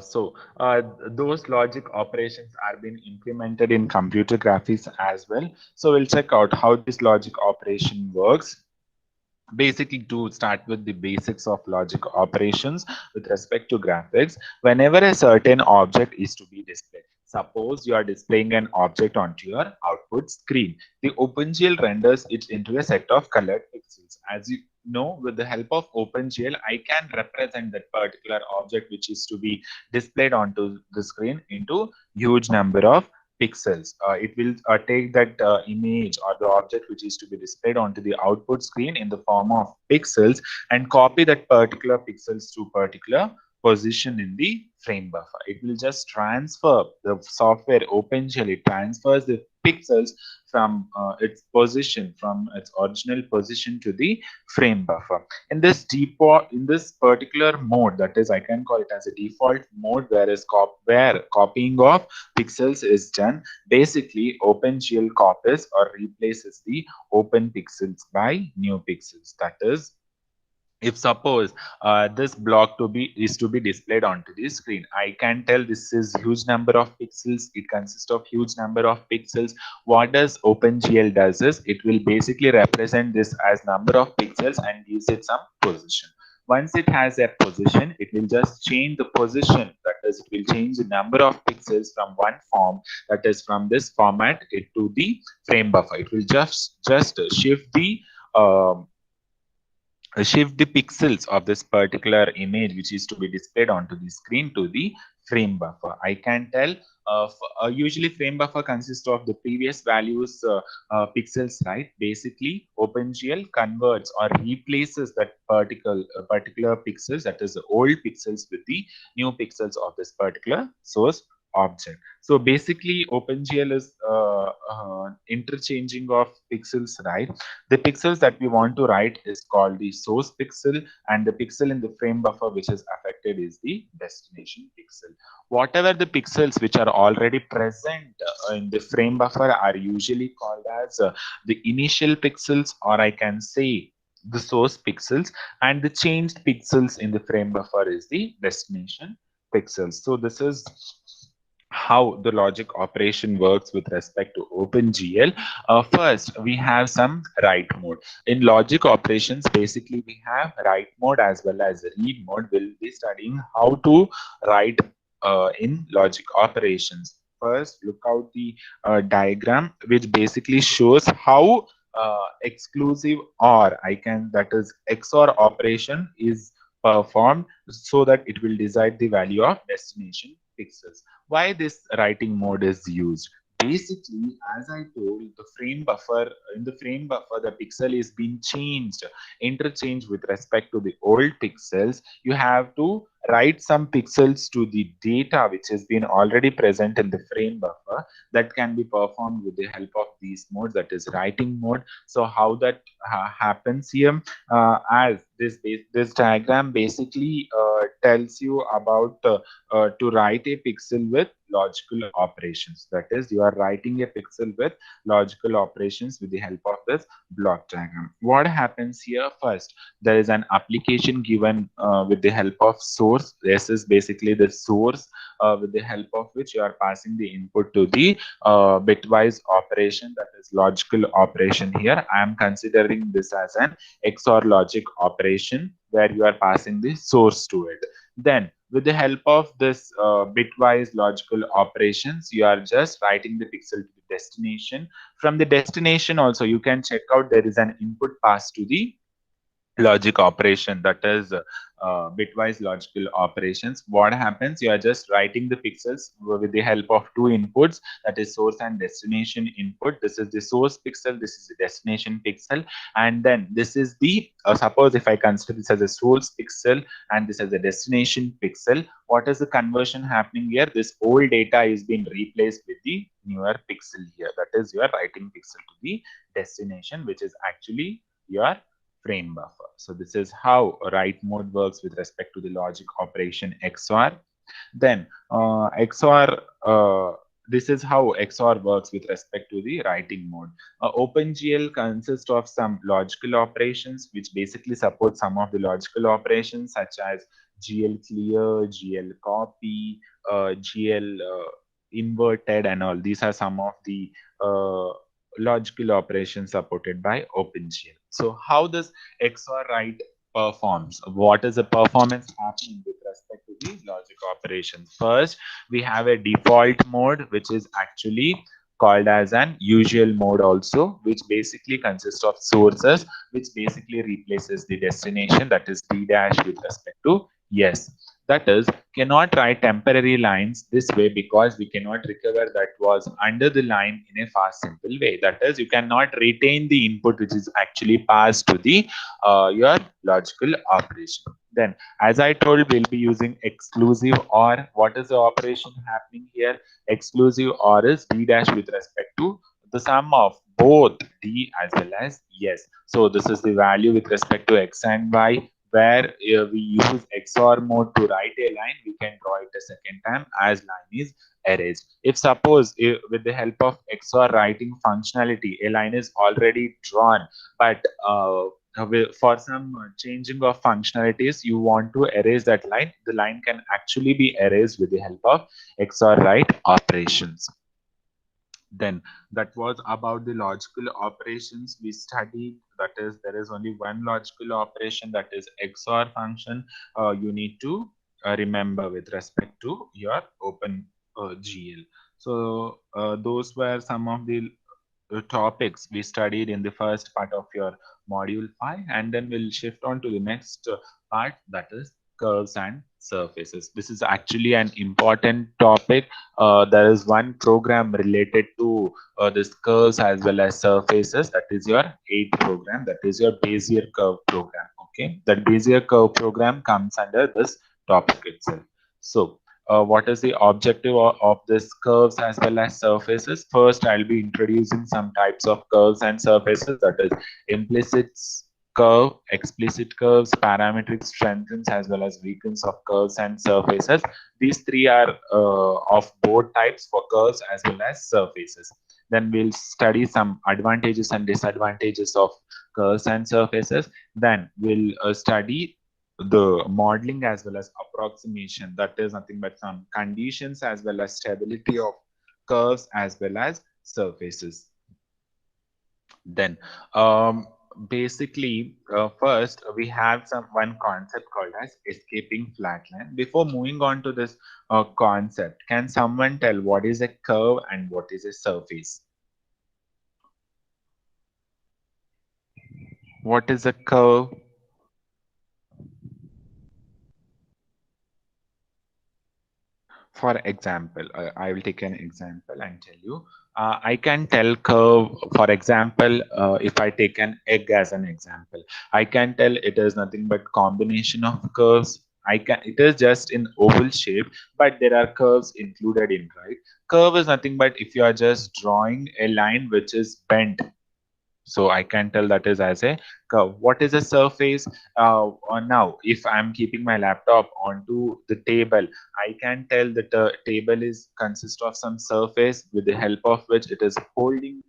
Those logic operations are being implemented in computer graphics as well. So we'll check out how this logic operation works. Basically, to start with the basics of logic operations with respect to graphics, whenever a certain object is to be displayed, suppose you are displaying an object onto your output screen, the OpenGL renders it into a set of colored pixels. As you know, with the help of OpenGL, I can represent that particular object which is to be displayed onto the screen into huge number of pixels. It will take that image or the object which is to be displayed onto the output screen in the form of pixels and copy that particular pixels to particular position in the frame buffer. It will just transfer the software OpenGL. It transfers the pixels from its position, from its original position to the frame buffer. In this default, in this particular mode, that is, I can call it as a default mode, where copying of pixels is done. Basically, OpenGL copies or replaces the open pixels by new pixels. That is, if suppose this block is to be displayed onto the screen, I can tell this is huge number of pixels. It consists of huge number of pixels. What does OpenGL does is it will basically represent this as number of pixels and gives it some position. Once it has a position, it will just change the position. That is, it will change the number of pixels from one form, that is from this format, it to the frame buffer. It will just um, shift the pixels of this particular image which is to be displayed onto the screen to the frame buffer. I can tell usually frame buffer consists of the previous values pixels, right? Basically, OpenGL converts or replaces that particular pixels, that is the old pixels, with the new pixels of this particular source object. So basically, OpenGL is interchanging of pixels, right? The pixels that we want to write is called the source pixel, and the pixel in the frame buffer which is affected is the destination pixel. Whatever the pixels which are already present in the frame buffer are usually called as the initial pixels, or I can say the source pixels, and the changed pixels in the frame buffer is the destination pixels. So this is how the logic operation works with respect to OpenGL. First, we have some write mode. In logic operations, basically we have write mode as well as read mode. We'll be studying how to write in logic operations. First, look out the diagram, which basically shows how exclusive OR, that is XOR operation, is performed so that it will decide the value of destination pixels. Why this writing mode is used? Basically, as I told, the frame buffer in the frame buffer, the pixel is being changed, interchanged with respect to the old pixels. You have to write some pixels to the data which has been already present in the frame buffer. That can be performed with the help of these modes, that is writing mode. So how that happens here, as this diagram basically tells you about to write a pixel with logical operations. That is, you are writing a pixel with logical operations with the help of this block diagram. What happens here? First, there is an application given with the help of source. This is basically the source with the help of which you are passing the input to the bitwise operation, that is logical operation. Here I am considering this as an XOR logic operation where you are passing the source to it. Then with the help of this bitwise logical operations, you are just writing the pixel to the destination. From the destination also, you can check out there is an input pass to the logic operation, that is bitwise logical operations. What happens, you are just writing the pixels with the help of two inputs, that is source and destination input. This is the source pixel, this is the destination pixel, and then this is the suppose if I consider this as a source pixel and this as a destination pixel, what is the conversion happening here? This old data is being replaced with the newer pixel here, that is you are writing pixel to the destination, which is actually your frame buffer. So this is how write mode works with respect to the logic operation XOR. Then XOR, this is how XOR works with respect to the writing mode. OpenGL consists of some logical operations which basically support some of the logical operations such as GL clear, GL copy, GL inverted, and all. These are some of the uh, logical operations supported by OpenGL. So how does XOR write performs? What is the performance happening with respect to the logic operations? First, we have a default mode, which is actually called as an usual mode also, which basically consists of sources, which basically replaces the destination, that is D dash with respect to yes. That is, cannot write temporary lines this way because we cannot recover that was under the line in a fast simple way. That is, you cannot retain the input which is actually passed to the your logical operation. Then, as I told, we'll be using exclusive OR. What is the operation happening here? Exclusive OR is D dash with respect to the sum of both D as well as yes. So this is the value with respect to X and Y, where we use XOR mode to write a line, we can draw it a second time as line is erased. If suppose with the help of XOR writing functionality, a line is already drawn, but for some changing of functionalities, you want to erase that line, the line can actually be erased with the help of XOR write operations. Then that was about the logical operations we studied. That is, there is only one logical operation, that is XOR function. You need to remember with respect to your open GL. So those were some of the topics we studied in the first part of your module 5, and then we'll shift on to the next part, that is curves and surfaces. This is actually an important topic. There is one program related to this curves as well as surfaces, that is your 8th program, that is your Bezier curve program. Okay, that Bezier curve program comes under this topic itself. So what is the objective of this curves as well as surfaces? First, I'll be introducing some types of curves and surfaces, that is implicit curve, explicit curves, parametric strengthens as well as weakens of curves and surfaces. These three are of both types for curves as well as surfaces. Then we'll study some advantages and disadvantages of curves and surfaces. Then we'll study the modeling as well as approximation, that is nothing but some conditions as well as stability of curves as well as surfaces. Then basically first we have one concept called as escaping flatline. Before moving on to this concept, can someone tell what is a curve and what is a surface? What is a curve? For example, I will take an example and tell you. I can tell curve, for example, if I take an egg as an example, I can tell it is nothing but combination of curves. It is just in oval shape, but there are curves included in, right? Curve is nothing but if you are just drawing a line which is bent, so I can tell that is as a curve. What is a surface? Now, if I'm keeping my laptop onto the table, I can tell that the table is consist of some surface with the help of which it is holding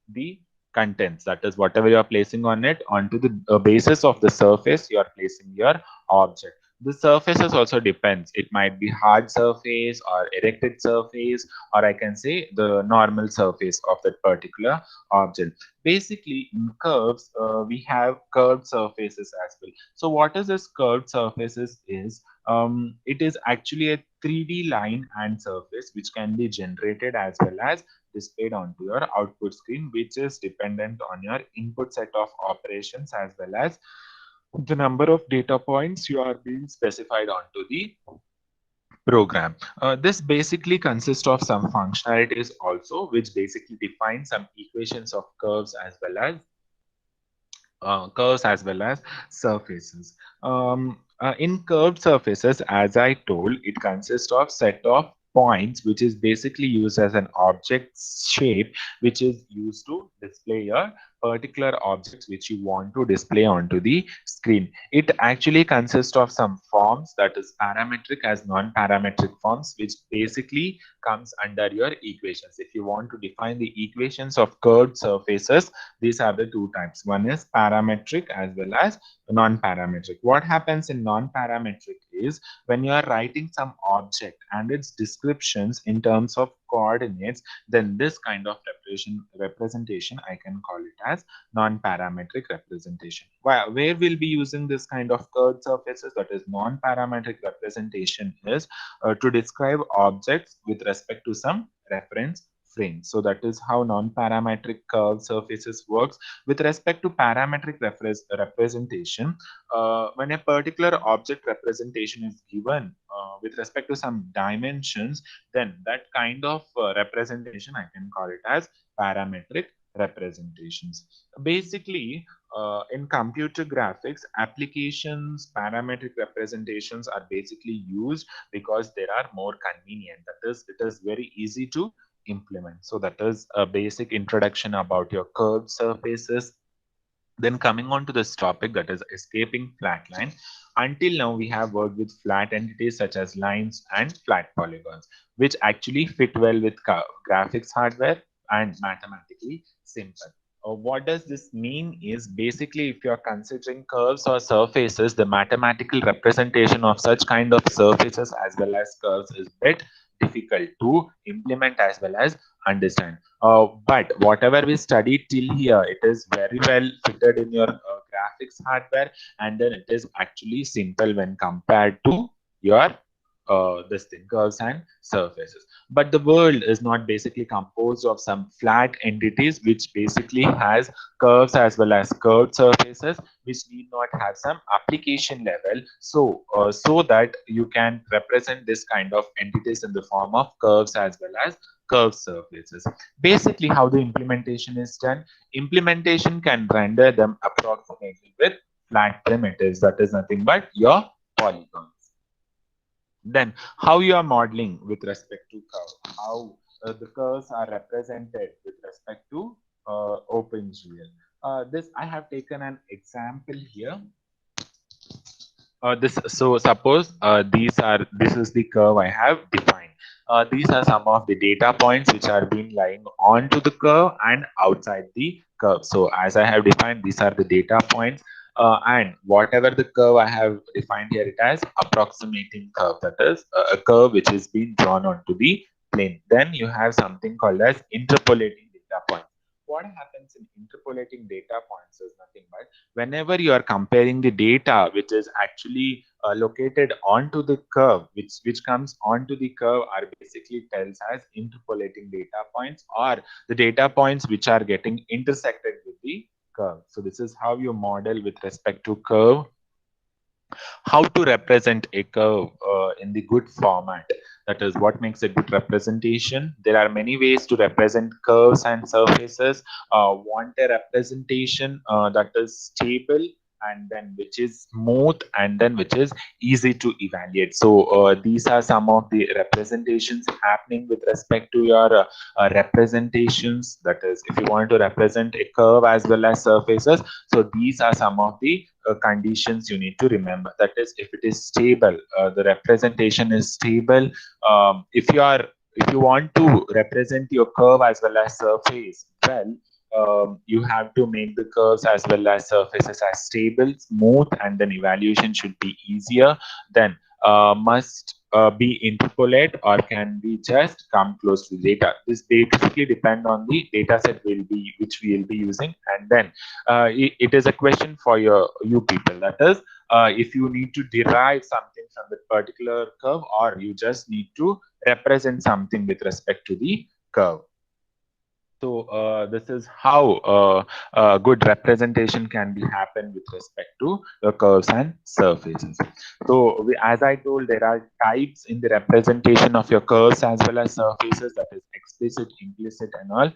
the contents. That is, whatever you are placing on it, onto the basis of the surface, you are placing your object. The surfaces also depends. It might be hard surface or erected surface, or I can say the normal surface of that particular object. Basically, in curves, we have curved surfaces as well. So, what is this curved surfaces is? It is actually a 3D line and surface which can be generated as well as displayed onto your output screen, which is dependent on your input set of operations as well as the number of data points you are being specified onto the program. This basically consists of some functionalities also, which basically define some equations of curves as well as surfaces. In curved surfaces, as I told, it consists of set of points, which is basically used as an object shape, which is used to display your particular objects which you want to display onto the screen. It actually consists of some forms, that is parametric as non-parametric forms, which basically comes under your equations. If you want to define the equations of curved surfaces, these are the two types. One is parametric as well as non-parametric. What happens in non-parametric is when you are writing some object and its descriptions in terms of coordinates, then this kind of representation I can call it as non-parametric representation. Where we'll be using this kind of curved surfaces, that is non-parametric representation, is to describe objects with respect to some reference frame. So that is how non-parametric curved surfaces works. With respect to parametric representation, when a particular object representation is given with respect to some dimensions, then that kind of representation I can call it as parametric representations. Basically, in computer graphics applications, parametric representations are basically used because they are more convenient. That is, it is very easy to implement. So that is a basic introduction about your curved surfaces. Then coming on to this topic, that is escaping flat line. Until now, we have worked with flat entities such as lines and flat polygons, which actually fit well with graphics hardware and mathematically simple. What does this mean is basically if you're considering curves or surfaces, the mathematical representation of such kind of surfaces as well as curves is bit difficult to implement as well as understand. But whatever we studied till here, it is very well fitted in your graphics hardware, and then it is actually simple when compared to your this thing, curves and surfaces. But the world is not basically composed of some flat entities which basically has curves as well as curved surfaces, which need not have some application level, so that you can represent this kind of entities in the form of curves as well as curved surfaces. Basically, how the implementation is done, implementation can render them approximately with flat primitives, that is nothing but your polygons. Then how you are modeling with respect to curve, how the curves are represented with respect to OpenGL. This I have taken an example here. This so suppose this is the curve I have defined. These are some of the data points which are being lying onto the curve and outside the curve. So as I have defined, these are the data points, and whatever the curve I have defined here, it has approximating curve, that is a curve which is being drawn onto the plane. Then you have something called as interpolating data points. What happens in interpolating data points is nothing but whenever you are comparing the data which is actually located onto the curve, which comes onto the curve, are basically tells as interpolating data points, or the data points which are getting intersected with the curve. So this is how you model with respect to curve. How to represent a curve in the good format, that is what makes a good representation. There are many ways to represent curves and surfaces. Want a representation that is stable, and then which is smooth, and then which is easy to evaluate. So these are some of the representations happening with respect to your representations. That is, if you want to represent a curve as well as surfaces, so these are some of the conditions you need to remember. That is, if it is stable, the representation is stable. If you want to represent your curve as well as surface well, you have to make the curves as well as surfaces as stable, smooth, and then evaluation should be easier. Then must be interpolate, or can we just come close to data. This basically depend on the data set which we will be using. And then it is a question for you people, that is if you need to derive something from the particular curve, or you just need to represent something with respect to the curve. So this is how good representation can be happen with respect to the curves and surfaces. So as I told, there are types in the representation of your curves as well as surfaces, that is explicit, implicit, and all.